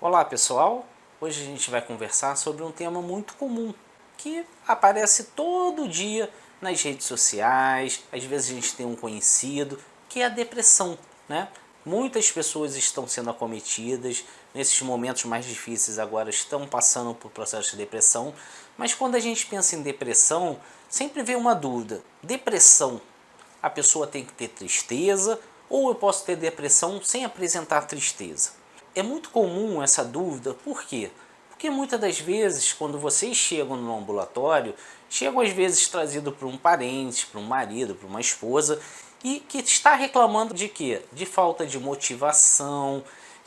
Olá pessoal, hoje a gente vai conversar sobre um tema muito comum que aparece todo dia nas redes sociais, às vezes a gente tem um conhecido, que é a depressão, né? Muitas pessoas estão sendo acometidas, nesses momentos mais difíceis agora estão passando por processo de depressão, mas quando a gente pensa em depressão, sempre vem uma dúvida: depressão, a pessoa tem que ter tristeza ou eu posso ter depressão sem apresentar tristeza? É muito comum essa dúvida, por quê? Porque muitas das vezes, quando vocês chegam no ambulatório, chegam às vezes trazido por um parente, por um marido, por uma esposa, e que está reclamando de quê? De falta de motivação,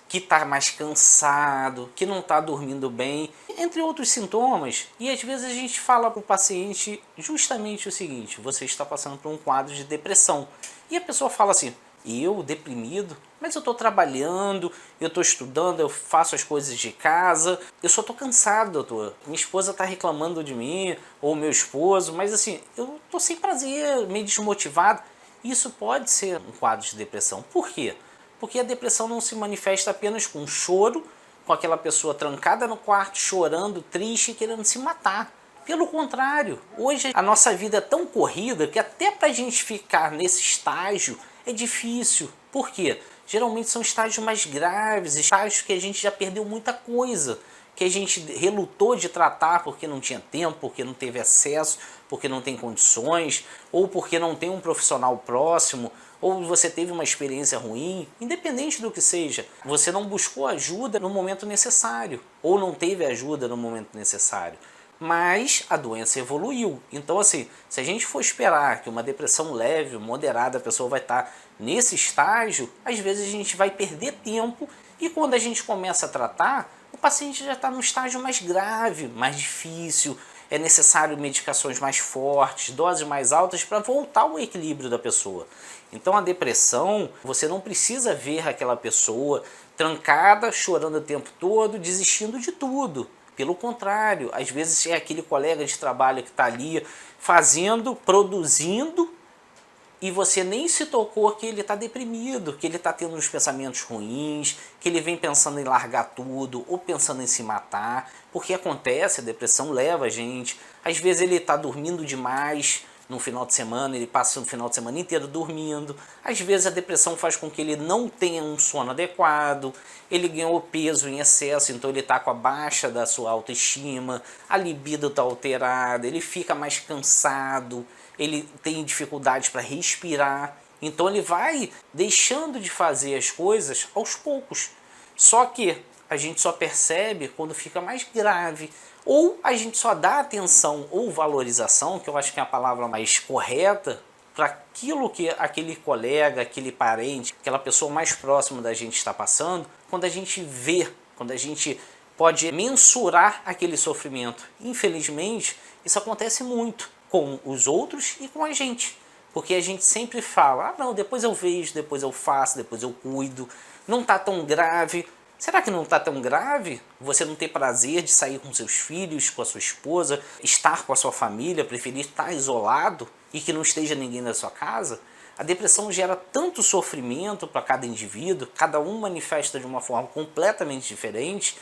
que está mais cansado, que não está dormindo bem, entre outros sintomas. E às vezes a gente fala para o paciente justamente o seguinte: você está passando por um quadro de depressão. E a pessoa fala assim: eu, deprimido? Mas eu estou trabalhando, eu estou estudando, eu faço as coisas de casa, eu só estou cansado, doutor. Minha esposa está reclamando de mim, ou meu esposo, mas assim, eu estou sem prazer, meio desmotivado. Isso pode ser um quadro de depressão. Por quê? Porque a depressão não se manifesta apenas com choro, com aquela pessoa trancada no quarto, chorando, triste, querendo se matar. Pelo contrário, hoje a nossa vida é tão corrida que até para a gente ficar nesse estágio é difícil. Por quê? Geralmente são estágios mais graves, estágios que a gente já perdeu muita coisa, que a gente relutou de tratar porque não tinha tempo, porque não teve acesso, porque não tem condições, ou porque não tem um profissional próximo, ou você teve uma experiência ruim, independente do que seja, você não buscou ajuda no momento necessário, ou não teve ajuda no momento necessário. Mas a doença evoluiu. Então assim, se a gente for esperar que uma depressão leve, moderada, a pessoa vai estar nesse estágio, às vezes a gente vai perder tempo e quando a gente começa a tratar, o paciente já está no estágio mais grave, mais difícil, é necessário medicações mais fortes, doses mais altas para voltar ao equilíbrio da pessoa. Então a depressão, você não precisa ver aquela pessoa trancada, chorando o tempo todo, desistindo de tudo. Pelo contrário, às vezes é aquele colega de trabalho que está ali fazendo, produzindo, e você nem se tocou que ele está deprimido, que ele está tendo uns pensamentos ruins, que ele vem pensando em largar tudo ou pensando em se matar, porque acontece, a depressão leva a gente, às vezes ele está dormindo demais no final de semana, ele passa o final de semana inteiro dormindo, às vezes a depressão faz com que ele não tenha um sono adequado, ele ganhou peso em excesso, então ele está com a baixa da sua autoestima, a libido está alterada, ele fica mais cansado, ele tem dificuldade para respirar, então ele vai deixando de fazer as coisas aos poucos. Só que a gente só percebe quando fica mais grave, ou a gente só dá atenção ou valorização, que eu acho que é a palavra mais correta, para aquilo que aquele colega, aquele parente, aquela pessoa mais próxima da gente está passando, quando a gente vê, quando a gente pode mensurar aquele sofrimento. Infelizmente, isso acontece muito com os outros e com a gente, porque a gente sempre fala: ah não, depois eu vejo, depois eu faço, depois eu cuido, não está tão grave. Será que não está tão grave? Você não ter prazer de sair com seus filhos, com a sua esposa, estar com a sua família, preferir estar isolado e que não esteja ninguém na sua casa? A depressão gera tanto sofrimento para cada indivíduo, cada um manifesta de uma forma completamente diferente,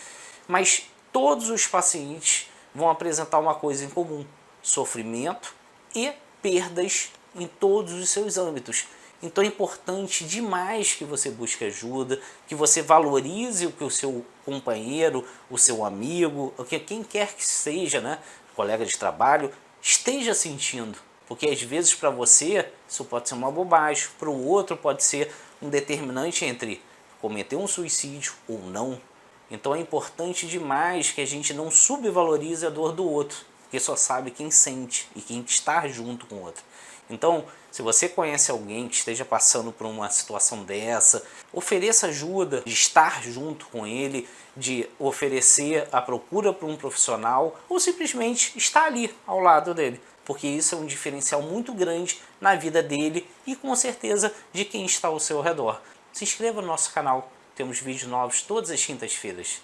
mas todos os pacientes vão apresentar uma coisa em comum: sofrimento e perdas em todos os seus âmbitos. Então é importante demais que você busque ajuda, que você valorize o que o seu companheiro, o seu amigo, o que quem quer que seja, né, colega de trabalho, esteja sentindo. Porque às vezes para você isso pode ser uma bobagem, para o outro pode ser um determinante entre cometer um suicídio ou não. Então é importante demais que a gente não subvalorize a dor do outro, porque só sabe quem sente e quem está junto com o outro. Então, se você conhece alguém que esteja passando por uma situação dessa, ofereça ajuda, de estar junto com ele, de oferecer a procura por um profissional ou simplesmente estar ali ao lado dele, porque isso é um diferencial muito grande na vida dele e com certeza de quem está ao seu redor. Se inscreva no nosso canal, temos vídeos novos todas as quintas-feiras.